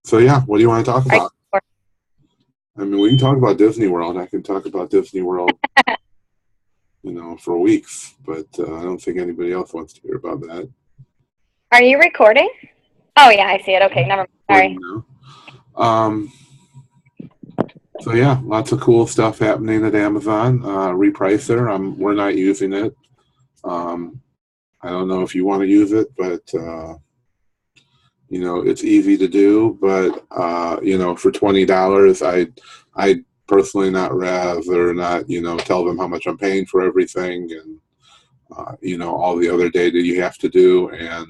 So yeah, what do you want to talk Are about? I mean, we can talk about Disney World. I can talk about Disney World, for weeks, but I don't think anybody else wants to hear about that. are you recording? Oh yeah, I see it. Okay, never mind. Recording Sorry. now. So yeah, lots of cool stuff happening at Amazon. Repricer, we're not using it. I don't know if you want to use it, but it's easy to do. But for $20, I personally not rather not tell them how much I'm paying for everything, and all the other data you have to do. And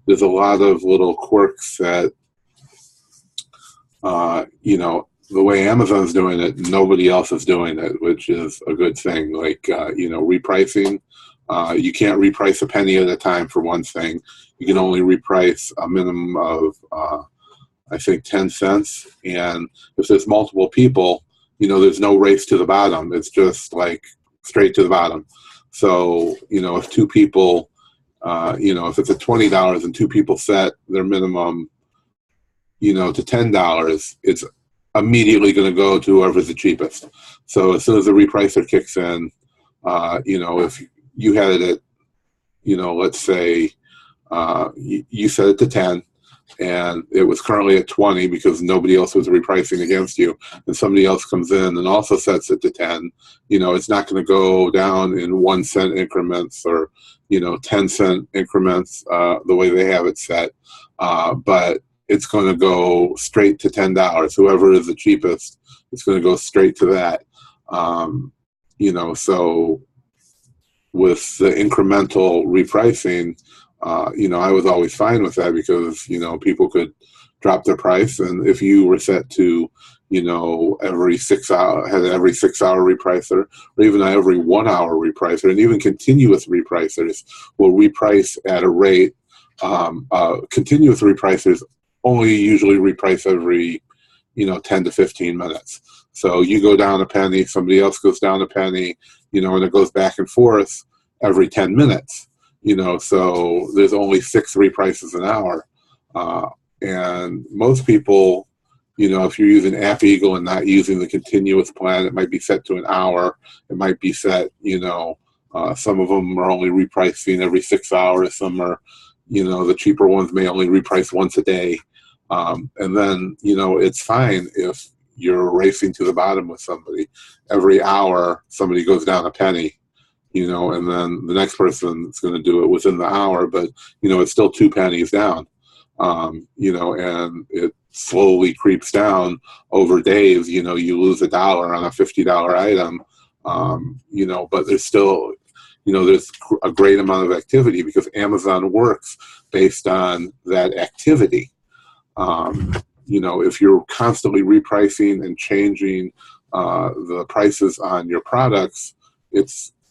there's a lot of little quirks that the way Amazon's doing it, nobody else is doing it, which is a good thing. Like, repricing. You can't reprice a penny at a time, for one thing. You can only reprice a minimum of, I think, 10 cents. And if there's multiple people, there's no race to the bottom. It's just like straight to the bottom. So, if two people, if it's at $20 and two people set their minimum, to $10, it's immediately going to go to whoever's the cheapest. So as soon as the repricer kicks in, if you had it at, let's say you set it to 10 and it was currently at 20 because nobody else was repricing against you, and somebody else comes in and also sets it to 10, it's not going to go down in 1 cent increments or 10-cent increments the way they have it set, but it's going to go straight to $10. Whoever is the cheapest, it's going to go straight to that. So with the incremental repricing, I was always fine with that because, people could drop their price. And if you were set to, every 6 hour, had every 6-hour repricer, or even every 1 hour repricer, and even continuous repricers will reprice at a rate. Continuous repricers only usually reprice every, 10 to 15 minutes. So you go down a penny, somebody else goes down a penny, and it goes back and forth every 10 minutes, so there's only 6 reprices an hour. And most people, if you're using App Eagle and not using the continuous plan, it might be set to an hour. It might be set, some of them are only repricing every 6 hours. Some are, the cheaper ones may only reprice once a day. And then, it's fine if you're racing to the bottom with somebody. Every hour, somebody goes down a penny, and then the next person is going to do it within the hour, but, it's still 2 pennies down, and it slowly creeps down over days. You lose $1 on a $50 item, but there's still, there's a great amount of activity because Amazon works based on that activity. If you're constantly repricing and changing the prices on your products,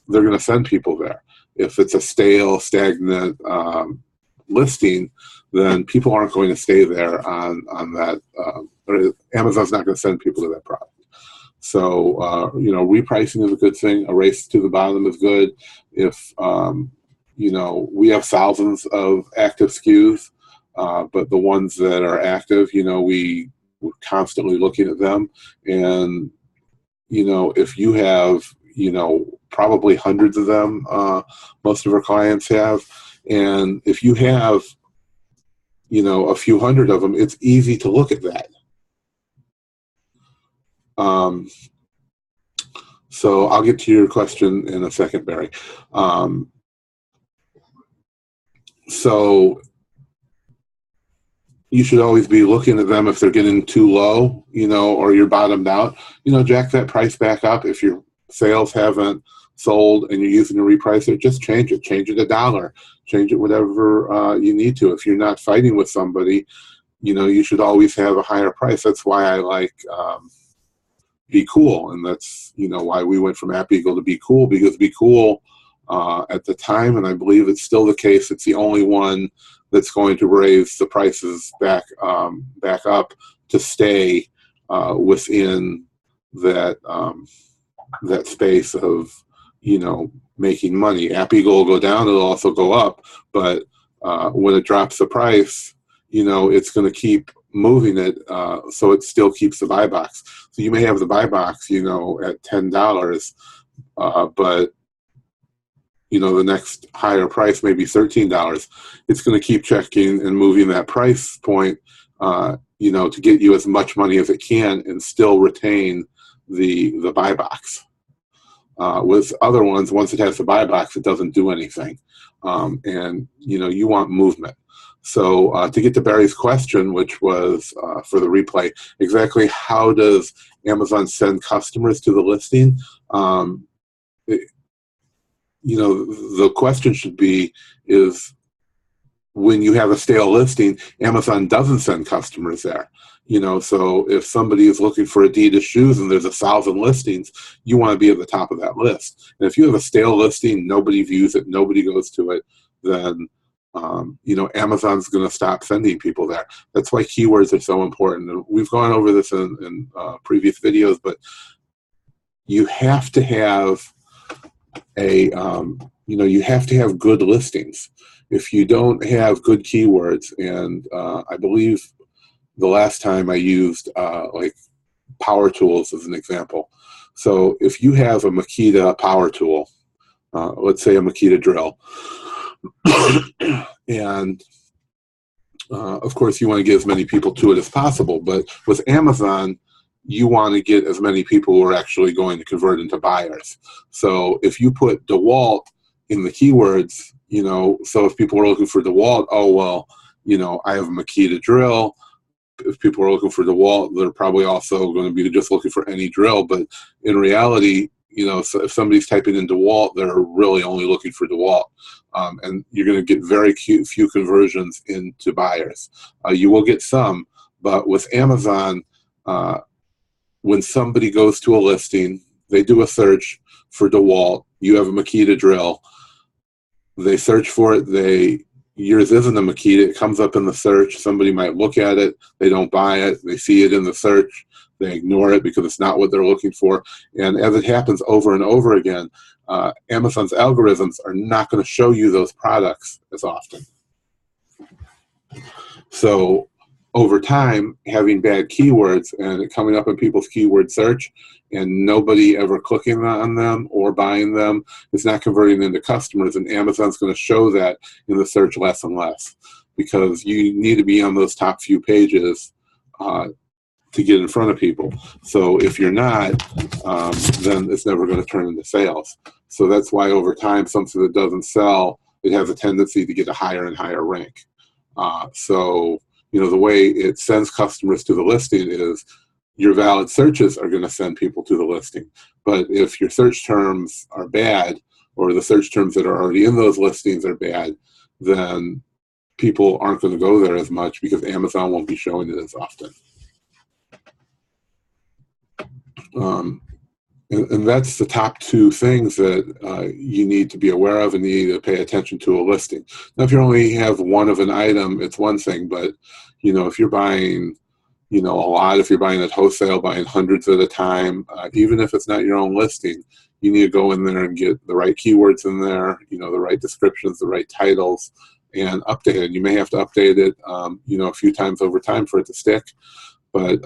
they're going to send people there. If it's a stale, stagnant listing, then people aren't going to stay there on that. Or Amazon's not going to send people to that product. So, repricing is a good thing. A race to the bottom is good. If, we have thousands of active SKUs, but the ones that are active, we're constantly looking at them. And, if you have, probably hundreds of them, most of our clients have. And if you have, a few hundred of them, it's easy to look at that. So I'll get to your question in a second, Barry. So you should always be looking at them if they're getting too low, or you're bottomed out, jack that price back up. If your sales haven't sold and you're using a repricer, just change it $1, change it whatever you need to. If you're not fighting with somebody, you should always have a higher price. That's why I like Be Cool, and that's why we went from App Eagle to Be Cool, because Be Cool at the time, and I believe it's still the case, it's the only one that's going to raise the prices back up to stay within that that space of making money. App Eagle will go down, it'll also go up, but when it drops the price, it's going to keep moving it so it still keeps the buy box. So you may have the buy box, you know, at $10, but you know, the next higher price may be $13. It's going to keep checking and moving that price point, you know, to get you as much money as it can and still retain the buy box. With other ones, once it has the buy box, it doesn't do anything. And, you know, you want movement. So to get to Barry's question, which was for the replay, exactly how does Amazon send customers to the listing? You know, the question should be is when you have a stale listing, Amazon doesn't send customers there. You know, so if somebody is looking for Adidas shoes and there's 1,000 listings, you want to be at the top of that list. And if you have a stale listing, nobody views it, nobody goes to it, then you know, Amazon's going to stop sending people there. That's why keywords are so important. And we've gone over this in previous videos, but you have to have you know, you have to have good listings. If you don't have good keywords, and I believe the last time I used like power tools as an example. So if you have a Makita power tool, let's say a Makita drill, and of course you want to get as many people to it as possible, but with Amazon, you want to get as many people who are actually going to convert into buyers. So if you put DeWalt in the keywords, you know, so if people are looking for DeWalt, oh, well, you know, I have a Makita drill. If people are looking for DeWalt, they're probably also going to be just looking for any drill. But in reality, you know, so if somebody's typing in DeWalt, they're really only looking for DeWalt. And you're going to get very few conversions into buyers. You will get some, but with Amazon, when somebody goes to a listing, they do a search for DeWalt, you have a Makita drill, they search for it, yours isn't a Makita, it comes up in the search, somebody might look at it, they don't buy it, they see it in the search, they ignore it because it's not what they're looking for. And as it happens over and over again, Amazon's algorithms are not going to show you those products as often. So over time, having bad keywords and it coming up in people's keyword search and nobody ever clicking on them or buying them, is not converting into customers, and Amazon's going to show that in the search less and less because you need to be on those top few pages to get in front of people. So if you're not, then it's never going to turn into sales. So that's why over time, something that doesn't sell, it has a tendency to get a higher and higher rank. So you know, the way it sends customers to the listing is your valid searches are going to send people to the listing. But if your search terms are bad, or the search terms that are already in those listings are bad, then people aren't going to go there as much because Amazon won't be showing it as often. And that's the top two things that you need to be aware of and you need to pay attention to a listing. Now, if you only have one of an item, it's one thing, but, you know, if you're buying, you know, a lot, if you're buying at wholesale, buying hundreds at a time, even if it's not your own listing, you need to go in there and get the right keywords in there, you know, the right descriptions, the right titles, and update it. You may have to update it, you know, a few times over time for it to stick. But,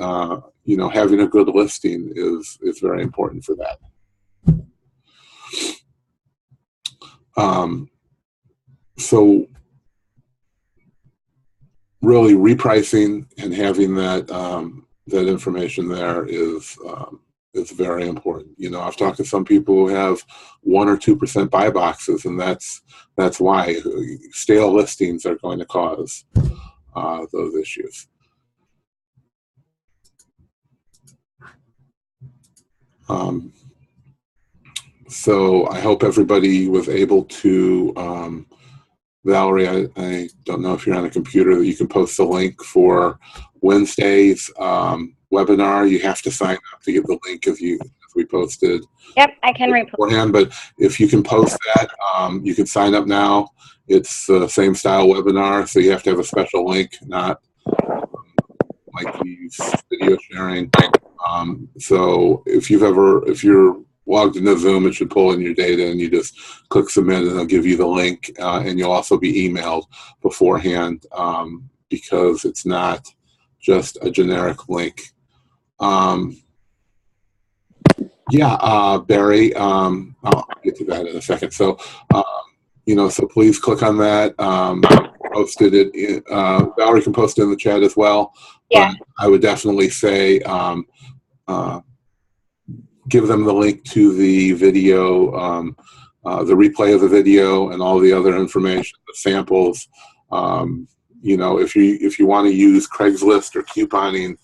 you know, having a good listing is very important for that. So really repricing and having that, that information there is very important. You know, I've talked to some people who have 1 or 2% buy boxes, and that's why stale listings are going to cause those issues. So I hope everybody was able to, Valerie, I don't know if you're on a computer that you can post the link for Wednesday's webinar. You have to sign up to get the link if we posted. Yep, I can repost beforehand, but if you can post that, you can sign up now. It's the same style webinar, so you have to have a special link, not like these video sharing. So if you're logged into Zoom, it should pull in your data and you just click submit and it'll give you the link, and you'll also be emailed beforehand because it's not just a generic link. Barry, I'll get to that in a second. So, so please click on that. Posted it in, Valerie can post it in the chat as well. Yeah. But I would definitely say give them the link to the video, the replay of the video, and all the other information, the samples. If you want to use Craigslist or couponing,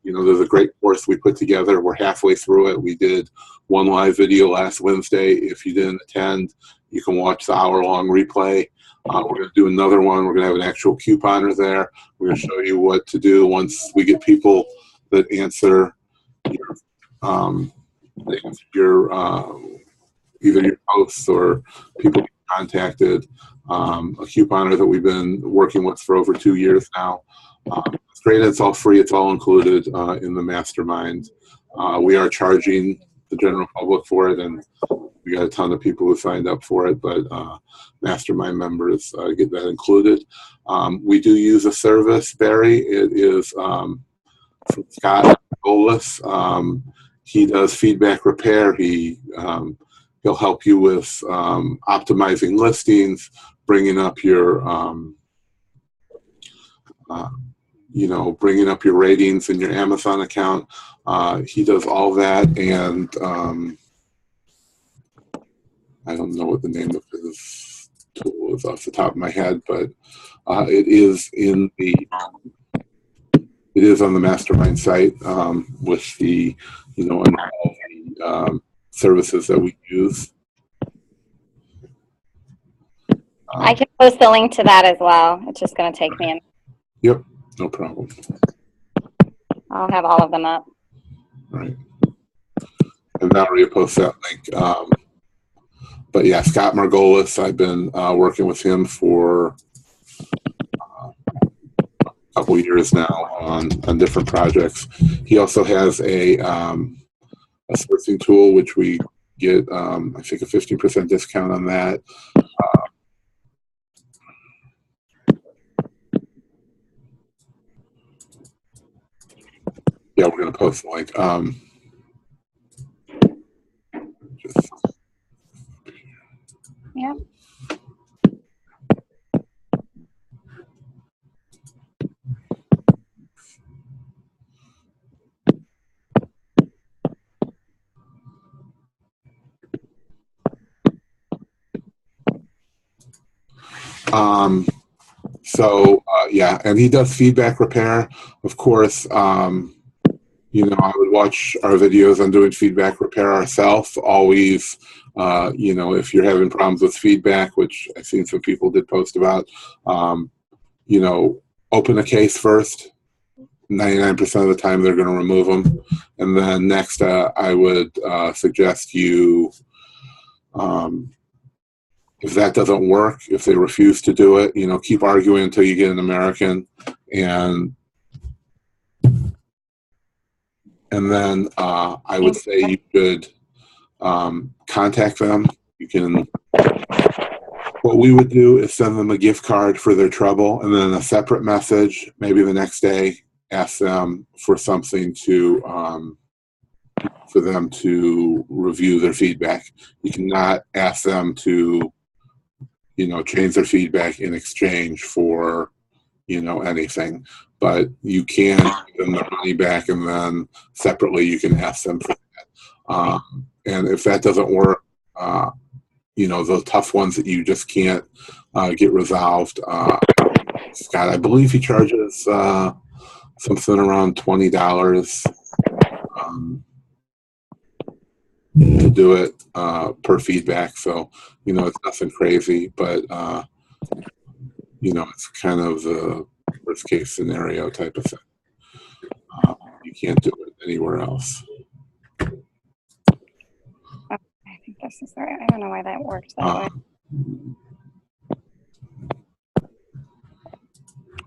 there's a great course we put together. We're halfway through it. We did one live video last Wednesday. If you didn't attend, you can watch the hour-long replay. We're going to do another one. We're going to have an actual couponer there. We're going to show you what to do once we get people that answer either your posts or people get contacted. A couponer that we've been working with for over 2 years now. It's great. It's all free. It's all included in the Mastermind. We are charging the general public for it, and we got a ton of people who signed up for it, but Mastermind members get that included. We do use a service, Barry. It is from Scott Golis. He does feedback repair. He'll help you with optimizing listings, bringing up your bringing up your ratings in your Amazon account. He does all that, and I don't know what the name of his tool is off the top of my head, but it is on the Mastermind site with the and all the services that we use. I can post the link to that as well. It's just going to take me in. Yep, no problem. I'll have all of them up. All right. And Valerie will post that link. But yeah, Scott Margolis, I've been working with him for a couple years now on different projects. He also has a sourcing tool, which we get, I think, a 15% discount on that. Yeah, we're going to post the link. Yeah. And he does feedback repair. Of course, I would watch our videos on doing feedback repair ourselves. Always, if you're having problems with feedback, which I've seen some people did post about, open a case first. 99% of the time they're going to remove them. And then next, I would suggest you, if that doesn't work, if they refuse to do it, keep arguing until you get an American. And then I would say you should contact them. What we would do is send them a gift card for their trouble, and then a separate message, maybe the next day, ask them for something for them to review their feedback. You cannot ask them to, change their feedback in exchange for, anything. But you can give them their money back, and then separately you can ask them for that. And if that doesn't work, the tough ones that you just can't get resolved, Scott, I believe he charges something around $20 to do it per feedback. So, it's nothing crazy, but, it's kind of the worst case scenario type of thing. You can't do it anywhere else. I think this is right. I don't know why that works that way.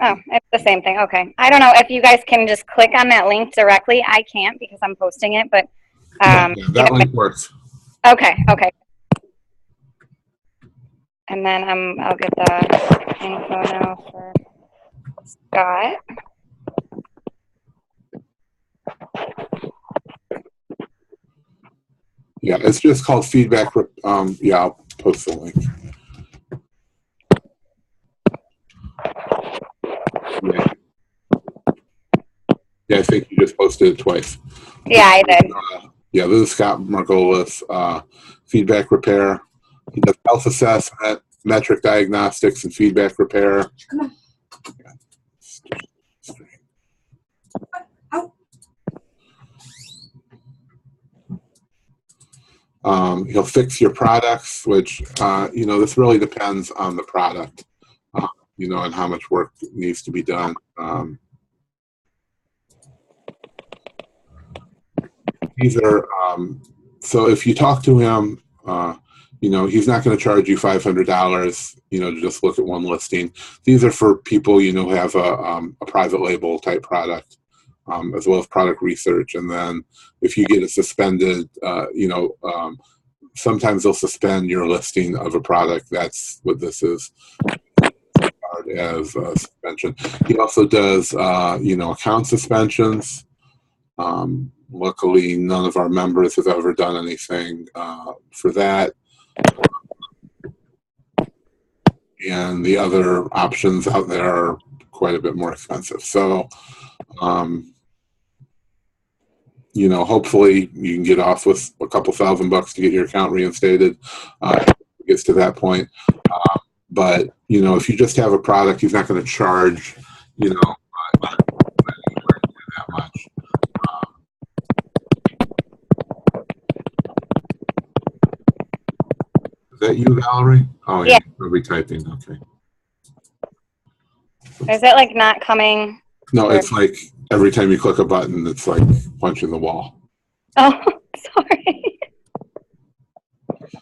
Oh, it's the same thing. Okay. I don't know if you guys can just click on that link directly. I can't because I'm posting it, but that link works. Okay. And then I'll get the info now for Scott. Yeah, it's just called feedback. Yeah, I'll post the link. Yeah. Yeah, I think you just posted it twice. Yeah, I did. Yeah, this is Scott Margolis, feedback repair. He does health assessment, metric diagnostics, and feedback repair. Come on. He'll fix your products, which, you know, this really depends on the product, you know, and how much work needs to be done. These are, so if you talk to him, you know, he's not going to charge you $500, you know, to just look at one listing. These are for people, you know, who have a private label type product, as well as product research. And then if you get a suspended, you know, sometimes they'll suspend your listing of a product. That's what this is, as suspension. He also does, you know, account suspensions. Luckily, none of our members have ever done anything for that. And the other options out there are quite a bit more expensive. So, you know, hopefully you can get off with a couple $1,000 to get your account reinstated. If it gets to that point. But, you know, if you just have a product, he's not going to charge, you know, that much. Is that you, Valerie? Oh, yeah. You'll be typing. Okay. Is it like not coming? No, it's like every time you click a button, it's like punching the wall. Oh, sorry.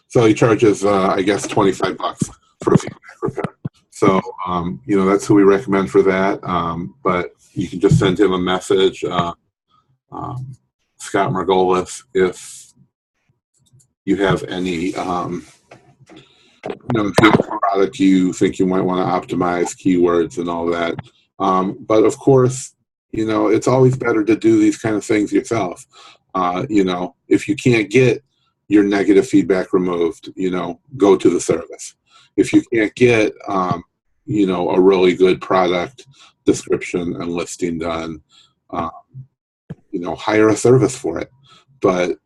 So he charges, I guess, $25 for a feedback repair. So, you know, that's who we recommend for that. But you can just send him a message, Scott Margolis, if you have any, you know, if you have a product you think you might want to optimize keywords and all that. But of course, you know, it's always better to do these kind of things yourself. You know, if you can't get your negative feedback removed, you know, go to the service. If you can't get, you know, a really good product description and listing done, you know, hire a service for it. But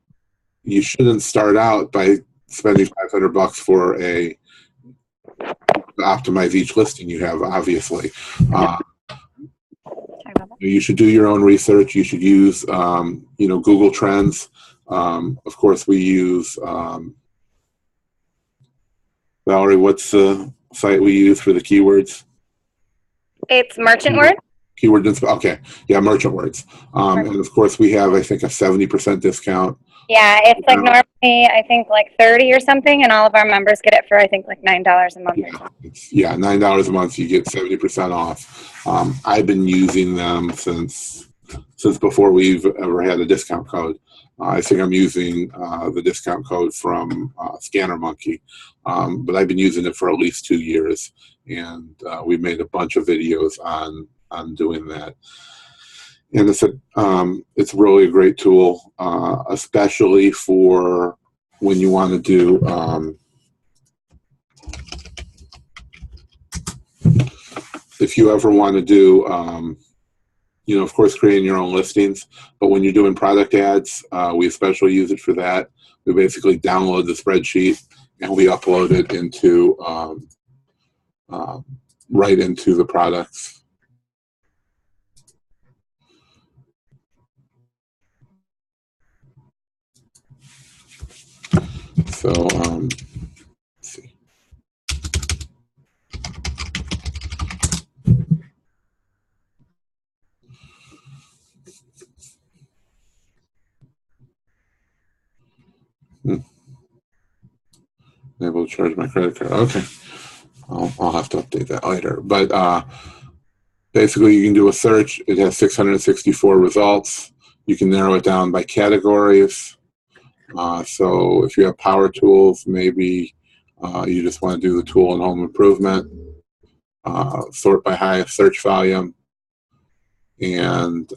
you shouldn't start out by spending $500 for to optimize each listing you have, obviously. You should do your own research. You should use, you know, Google Trends. Of course, we use, Valerie, what's the site we use for the keywords? It's Merchant Word. Keyword, okay. Yeah, Merchant Words. And of course, we have, I think, a 70% discount. Yeah, it's like normally, I think, like 30 or something, and all of our members get it for, I think, like $9 a month. Yeah, $9 a month, you get 70% off. I've been using them since before we've ever had a discount code. I think I'm using the discount code from Scanner Monkey, but I've been using it for at least 2 years, and we've made a bunch of videos on doing that. And it's really a great tool, especially for when you want to do if you ever want to do, you know, of course, creating your own listings. But when you're doing product ads, we especially use it for that. We basically download the spreadsheet and we upload it into right into the products. So, let's see. Able to charge my credit card. Okay. I'll have to update that later. But basically, you can do a search. It has 664 results. You can narrow it down by categories. So if you have power tools, maybe you just want to do the tool and home improvement. Sort by highest search volume. And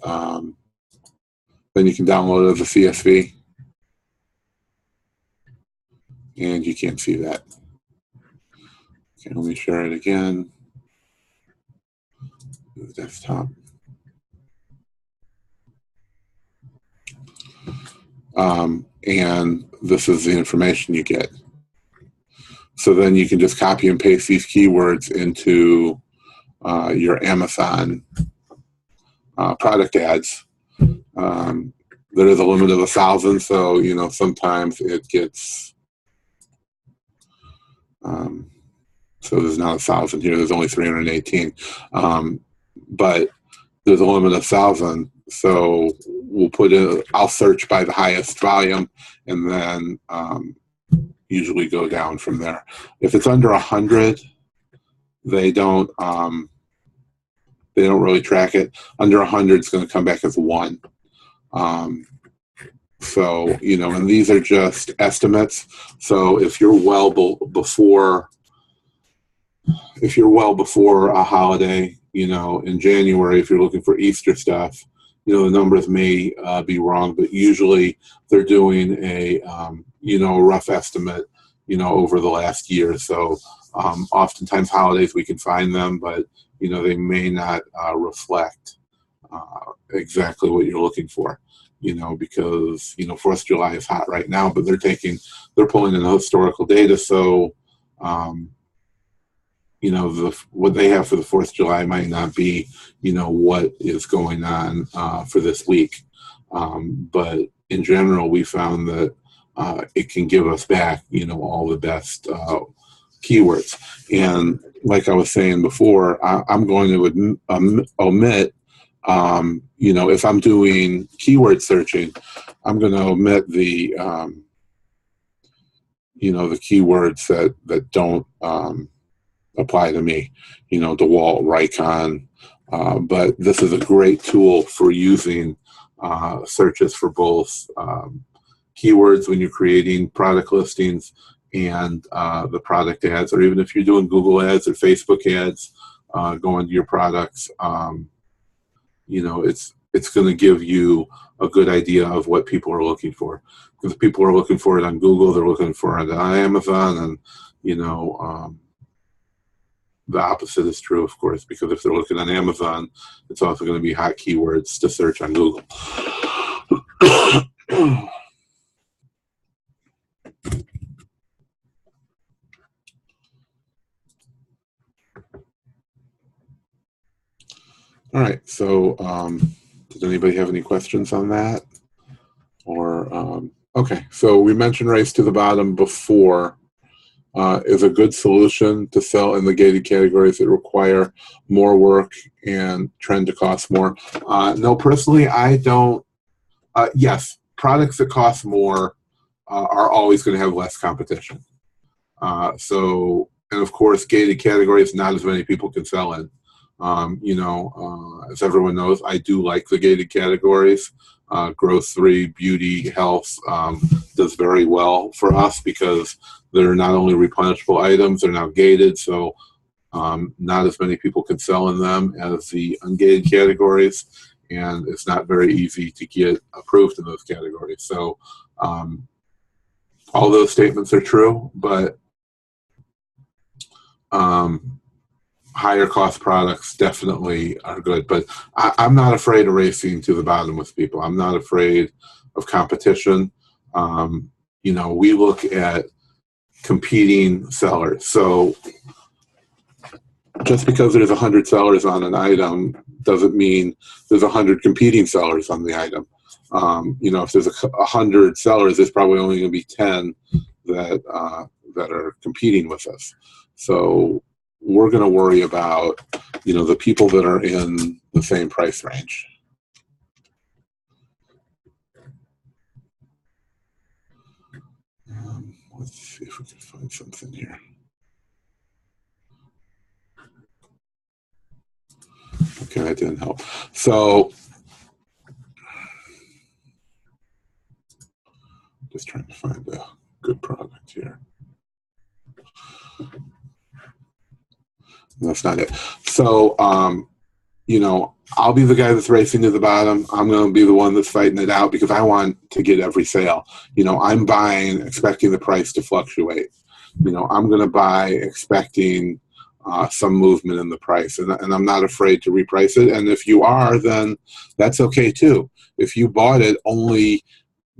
then you can download it as a CSV. And you can't see that. Okay, let me share it again. The desktop. And this is the information you get. So then you can just copy and paste these keywords into your Amazon product ads. There is a limit of 1,000, so sometimes it gets. So there's not 1,000 here. There's only 318, but there's a limit of 1,000. So we'll put it. I'll search by the highest volume, and then usually go down from there. If it's under 100, they don't really track it. Under 100, it's going to come back as 1. So and these are just estimates. So if you're well before a holiday, in January, if you're looking for Easter stuff, the numbers may be wrong, but usually they're doing a rough estimate, over the last year. So oftentimes holidays we can find them, but they may not reflect exactly what you're looking for. Because 4th of July is hot right now, but they're pulling in historical data, so what they have for the 4th of July might not be, what is going on for this week. But in general, we found that it can give us back, all the best keywords. And like I was saying before, I'm going to omit, if I'm doing keyword searching, I'm going to omit the, the keywords that don't apply to me, Dowell, Rikon. But this is a great tool for using searches for both keywords when you're creating product listings and the product ads, or even if you're doing Google ads or Facebook ads going to your products. It's going to give you a good idea of what people are looking for. Because if people are looking for it on Google, they're looking for it on Amazon, and the opposite is true, of course, because if they're looking on Amazon, it's also going to be hot keywords to search on Google. All right, so does anybody have any questions on that? Or okay, so we mentioned race to the bottom before. Is a good solution to sell in the gated categories that require more work and trend to cost more. No, personally, I don't. Yes, products that cost more are always going to have less competition. And of course, gated categories, not as many people can sell in. As everyone knows, I do like the gated categories. Grocery, beauty, health does very well for us because they're not only replenishable items, they're now gated, so not as many people can sell in them as the ungated categories, and it's not very easy to get approved in those categories. So all those statements are true, but higher cost products definitely are good. But I'm not afraid of racing to the bottom with people. I'm not afraid of competition. We look at competing sellers. So just because there's 100 sellers on an item doesn't mean there's 100 competing sellers on the item. If there's 100 sellers, there's probably only going to be 10 that are competing with us. So we're going to worry about, the people that are in the same price range. Let's see if we can find something here. Okay, that didn't help. So, just trying to find a good product here. That's not it. So, I'll be the guy that's racing to the bottom. I'm going to be the one that's fighting it out because I want to get every sale. I'm buying expecting the price to fluctuate. I'm going to buy expecting some movement in the price, and I'm not afraid to reprice it. And if you are, then that's okay too. If you bought it only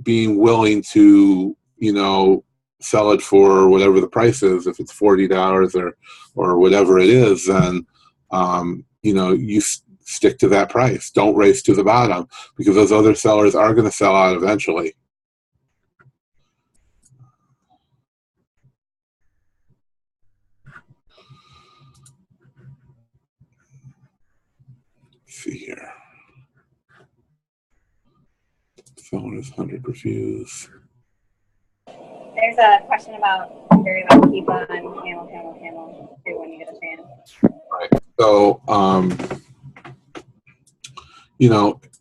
being willing to, sell it for whatever the price is, if it's $40 or whatever it is, then you stick to that price. Don't race to the bottom because those other sellers are going to sell out eventually. Let's see here. Seller is 100 reviews. There's a question about very well keep on camel too when you get a chance. Right. So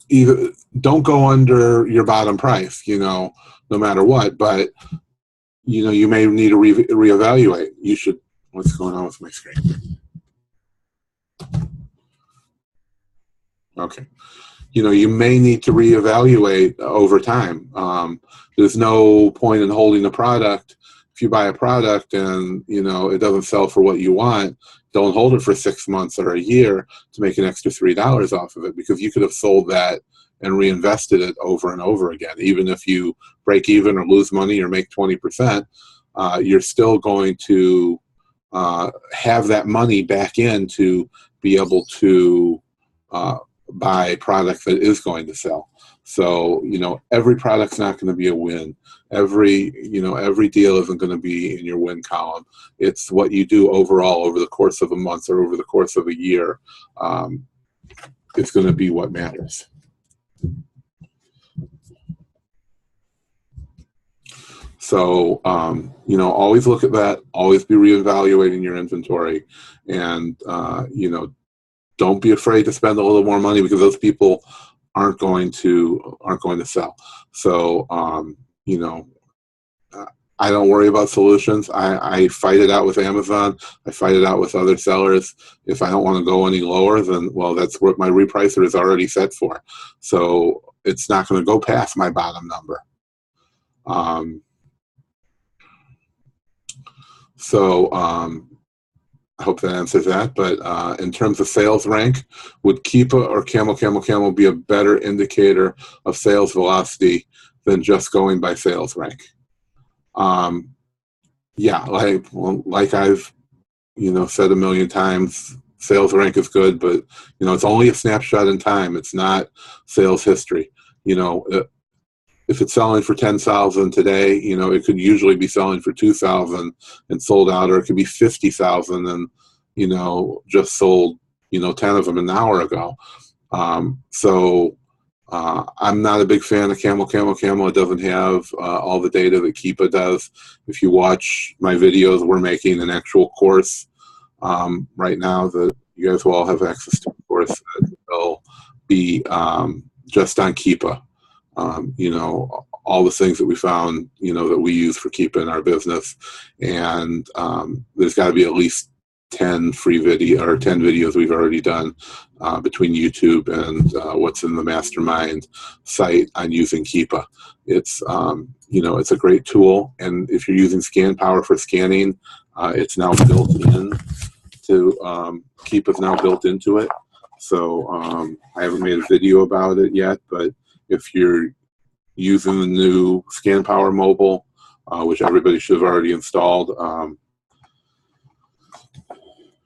either don't go under your bottom price, no matter what, but you may need to reevaluate. You should. What's going on with my screen? Okay. You may need to reevaluate over time. There's no point in holding a product. If you buy a product and, it doesn't sell for what you want, don't hold it for 6 months or a year to make an extra $3 off of it, because you could have sold that and reinvested it over and over again. Even if you break even or lose money or make 20%, you're still going to have that money back in to be able to buy product that is going to sell. So, every product's not going to be a win. Every deal isn't going to be in your win column. It's what you do overall over the course of a month or over the course of a year. It's going to be what matters. So, always look at that. Always be reevaluating your inventory, and don't be afraid to spend a little more money because those people aren't going to sell. So, I don't worry about solutions. I fight it out with Amazon. I fight it out with other sellers. If I don't want to go any lower, then, well, that's what my repricer is already set for. So it's not going to go past my bottom number. I hope that answers that. But in terms of sales rank, would Keepa or Camel be a better indicator of sales velocity than just going by sales rank? Yeah, like I've said a million times, sales rank is good, but it's only a snapshot in time. It's not sales history. If it's selling for 10,000 today, it could usually be selling for 2,000 and sold out, or it could be 50,000 and just sold 10 of them an hour ago. So I'm not a big fan of Camel. It doesn't have all the data that Keepa does. If you watch my videos, we're making an actual course right now that you guys will all have access to. A course that will be just on Keepa. All the things that we found, that we use for Keepa in our business, and there's got to be at least 10 free video or 10 videos we've already done between YouTube and what's in the Mastermind site on using Keepa. It's it's a great tool, and if you're using Scan Power for scanning, it's now built in to Keepa's now built into it. So I haven't made a video about it yet, but if you're using the new Scan Power mobile, which everybody should have already installed,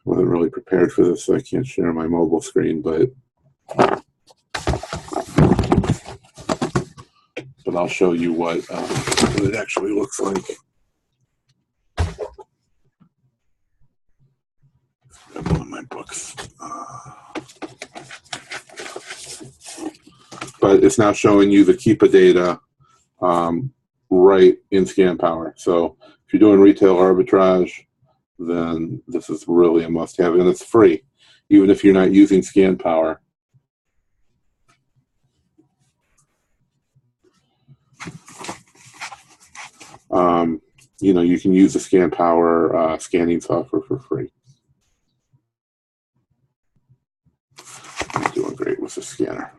wasn't really prepared for this, so I can't share my mobile screen, but I'll show you what it actually looks like. I have one of my books. But it's now showing you the Keepa data right in Scan Power. So if you're doing retail arbitrage, then this is really a must-have, and it's free, even if you're not using Scan Power. You can use the Scan Power scanning software for free. I'm doing great. the scanner.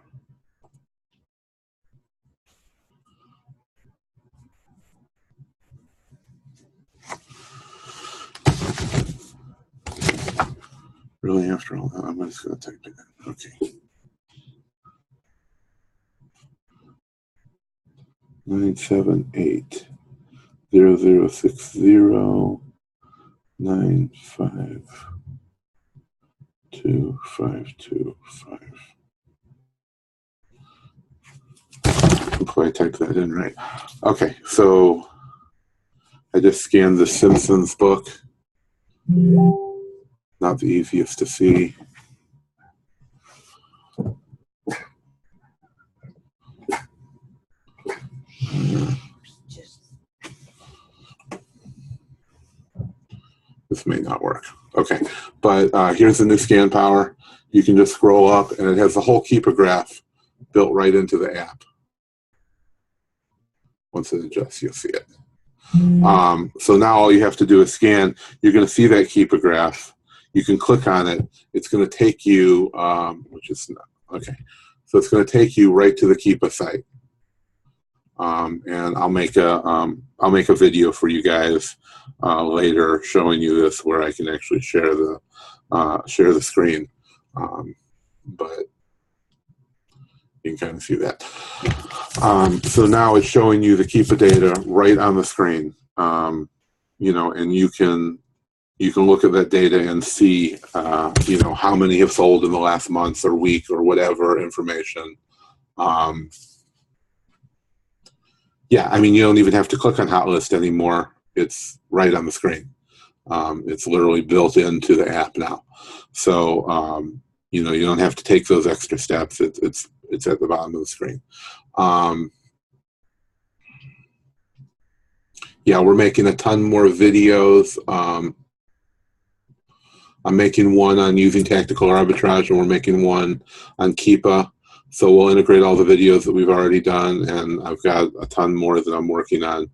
Really, after all that, I'm just going to type it in. Okay. 978 0060 95 2525. Hopefully I typed that in right. Okay, so I just scanned the Simpsons book. Not the easiest to see. This may not work. Okay, but here's the new scan power. You can just scroll up, and it has the whole Keepa graph built right into the app. Once it adjusts, you'll see it. So now all you have to do is scan. You're going to see that Keepa graph. You can click on it. It's going to take you, which is not, okay. So it's going to take you right to the Keepa site. And I'll make a video for you guys later showing you this, where I can actually share the screen. But you can kind of see that. So now it's showing you the Keepa data right on the screen. You know, and you can look at that data and see, you know, how many have sold in the last month or week or whatever information. Yeah, I mean, you don't even have to click on Hot List anymore. It's right on the screen. It's literally built into the app now. So, you know, you don't have to take those extra steps. It's at the bottom of the screen. Yeah, we're making a ton more videos. I'm making one on using tactical arbitrage, and we're making one on Keepa. So we'll integrate all the videos that we've already done, and I've got a ton more that I'm working on,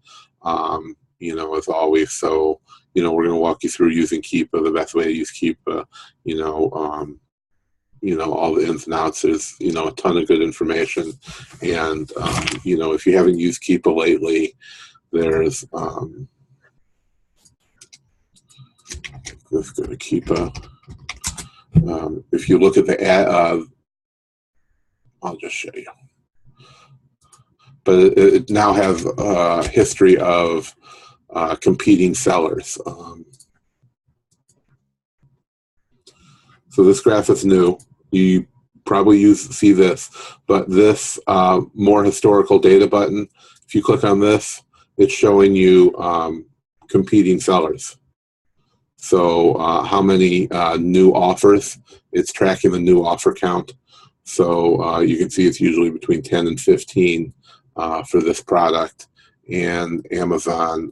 you know, as always. So, you know, we're going to walk you through using Keepa, the best way to use Keepa, you know, all the ins and outs. There's, you know, a ton of good information. And, you know, if you haven't used Keepa lately, there's, let's go to Keepa. If you look at the ad, I'll just show you. But it now has a history of competing sellers. So this graph is new. You probably see this, but this more historical data button, if you click on this, it's showing you competing sellers. So how many new offers, it's tracking the new offer count. So you can see it's usually between 10 and 15 for this product. And Amazon,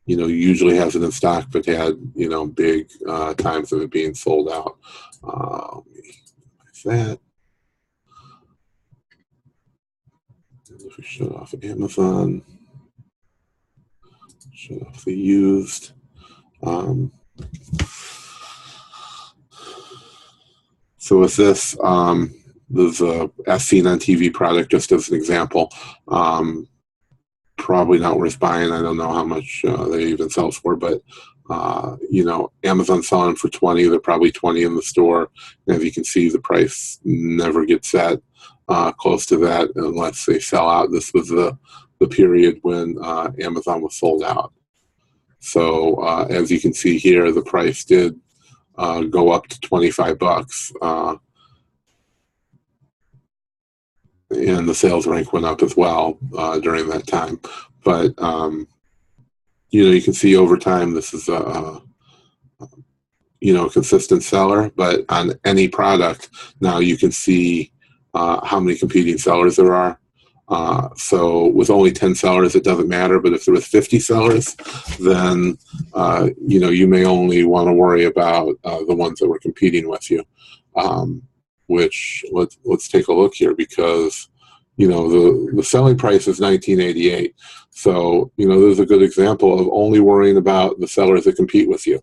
you know, usually has it in stock, but had, you know, big times of it being sold out. Let me minimize that. And if we shut off Amazon, shut off the used. So with this, there's a as seen on TV product, just as an example. Probably not worth buying. I don't know how much they even sell for, but you know, Amazon's selling for 20. They're probably 20 in the store. And as you can see, the price never gets set close to that unless they sell out. This was the period when Amazon was sold out. So as you can see here, the price did go up to $25. And the sales rank went up as well during that time. But, you know, you can see over time this is a, you know, consistent seller. But on any product, now you can see how many competing sellers there are. So with only 10 sellers, it doesn't matter. But if there was 50 sellers, then, you know, you may only want to worry about the ones that were competing with you. Which let's take a look here, because, you know, the selling price is $19.88. So, you know, there's a good example of only worrying about the sellers that compete with you.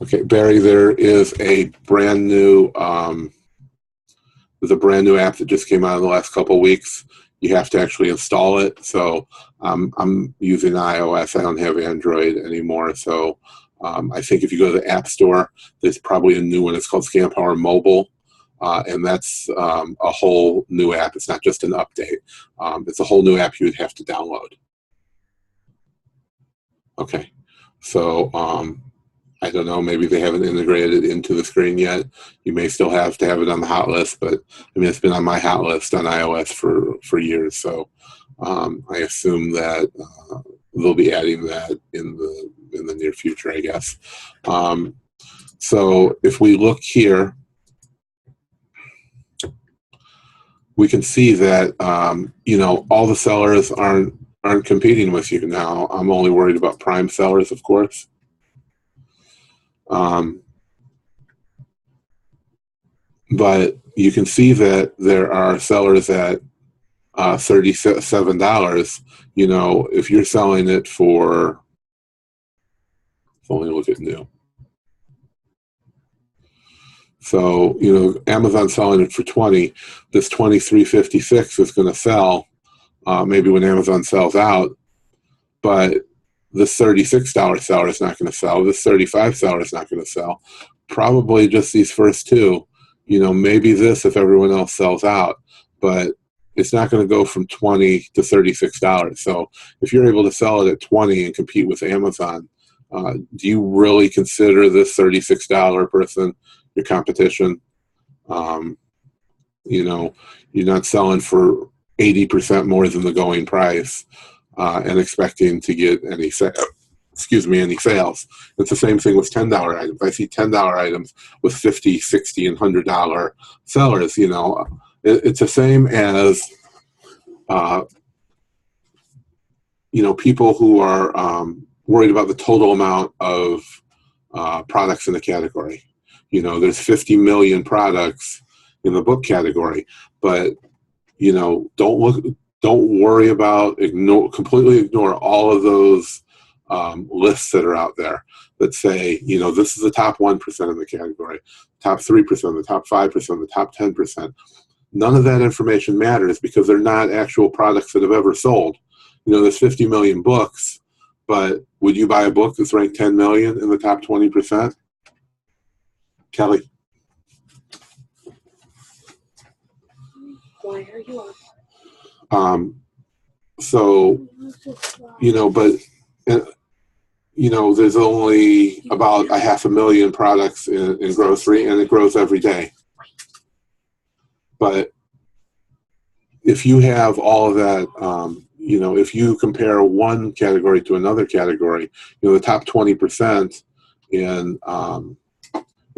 Okay, Barry, there is a brand new there's a brand new app that just came out in the last couple of weeks. You have to actually install it. So I'm using iOS. I don't have Android anymore. So I think if you go to the App Store, there's probably a new one. It's called Scam Power Mobile. And that's a whole new app. It's not just an update. It's a whole new app you would have to download. Okay. So I don't know, maybe they haven't integrated it into the screen yet. You may still have to have it on the hot list, but I mean, it's been on my hot list on iOS for years. So I assume that they'll be adding that in the near future, I guess. So if we look here, we can see that all the sellers aren't competing with you now. I'm only worried about prime sellers, of course. But you can see that there are sellers at $37. If you're selling it for, only look at new. So Amazon selling it for 20. This 23.56 is going to sell maybe when Amazon sells out, but this $36 seller is not going to sell. This $35 seller is not going to sell. Probably just these first two. Maybe this if everyone else sells out, but it's not going to go from $20 to $36. So if you're able to sell it at 20 and compete with Amazon, do you really consider this $36 person your competition? You're not selling for 80% more than the going price and expecting to get any sales. It's the same thing with $10 items. I see $10 items with $50, $60, and $100 sellers. It's the same as people who are worried about the total amount of products in the category. There's 50 million products in the book category, but don't worry about completely ignore all of those lists that are out there that say, this is the top 1% of the category, top 3%, the top 5%, the top 10%. None of that information matters because they're not actual products that have ever sold. There's 50 million books, but would you buy a book that's ranked 10 million in the top 20%? Kelly? Why are you on? There's only about 500,000 products in grocery, and it grows every day. But if you have all of that, if you compare one category to another category, the top 20% in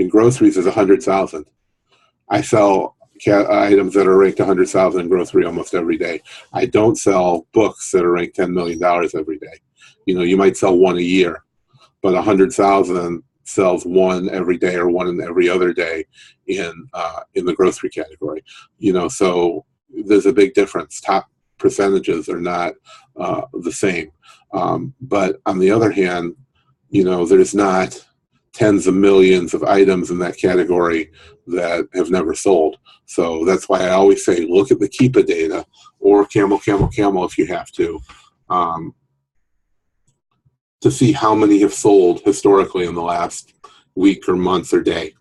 groceries is 100,000. I sell items that are ranked 100,000 in grocery almost every day. I don't sell books that are ranked $10 million every day. You might sell one a year, but 100,000 sells one every day or one in every other day in the grocery category. So there's a big difference. Top percentages are not the same. But on the other hand, there's not tens of millions of items in that category that have never sold. So that's why I always say, look at the Keepa data or Camel if you have to see how many have sold historically in the last week or month or day.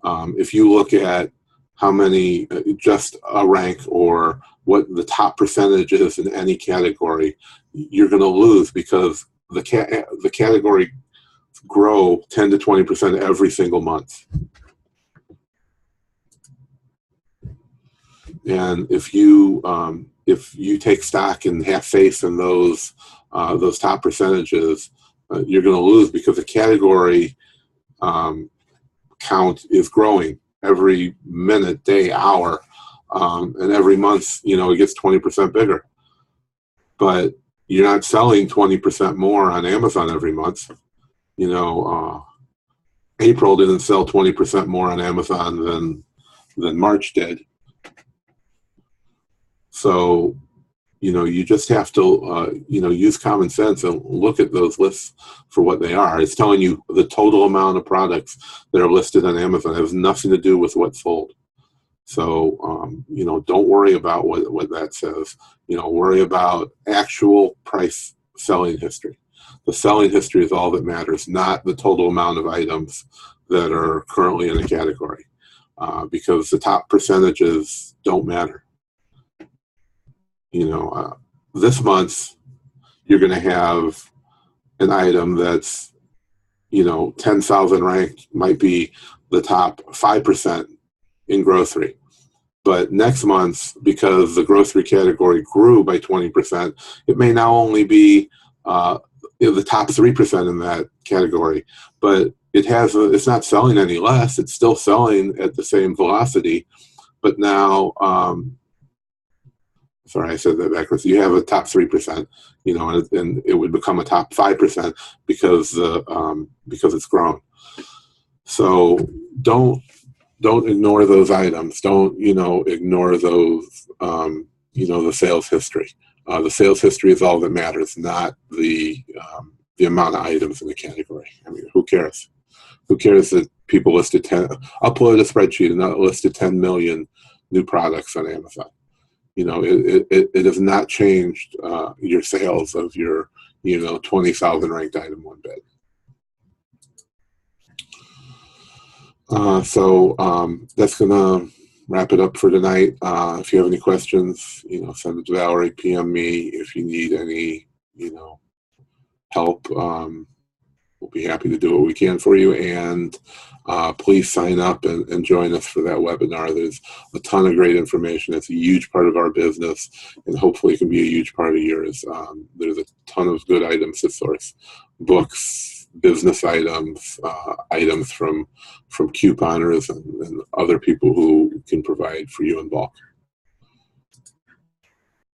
If you look at how many, just a rank or what the top percentage is in any category, you're going to lose because the category grow 10 to 20% every single month. And if you take stock and have faith in those top percentages, you're going to lose because the category count is growing every minute, day, hour, and every month, it gets 20% bigger. But you're not selling 20% more on Amazon every month. April didn't sell 20% more on Amazon than March did. So you just have to, use common sense and look at those lists for what they are. It's telling you the total amount of products that are listed on Amazon. It has nothing to do with what's sold. So, don't worry about what that says. Worry about actual price selling history. The selling history is all that matters, not the total amount of items that are currently in a category, because the top percentages don't matter. This month you're going to have an item that's 10,000 ranked, might be the top 5% in grocery. But next month, because the grocery category grew by 20%, it may now only be the top 3% in that category. But it's not selling any less. It's still selling at the same velocity. But now, sorry, I said that backwards. You have a top 3%, and it would become a top 5% because it's grown. So don't ignore those items. Don't ignore those the sales history. The sales history is all that matters, not the amount of items in the category. I mean, who cares? Who cares that people listed uploaded a spreadsheet and listed 10 million new products on Amazon? It has not changed your sales of your 20,000 ranked item one bit. So that's gonna wrap it up for tonight. If you have any questions, send it to Valerie, PM me. If you need any, help, we'll be happy to do what we can for you. And please sign up and join us for that webinar. There's a ton of great information. It's a huge part of our business, and hopefully it can be a huge part of yours. There's a ton of good items to source: books, business items, items from couponers and other people who can provide for you in bulk.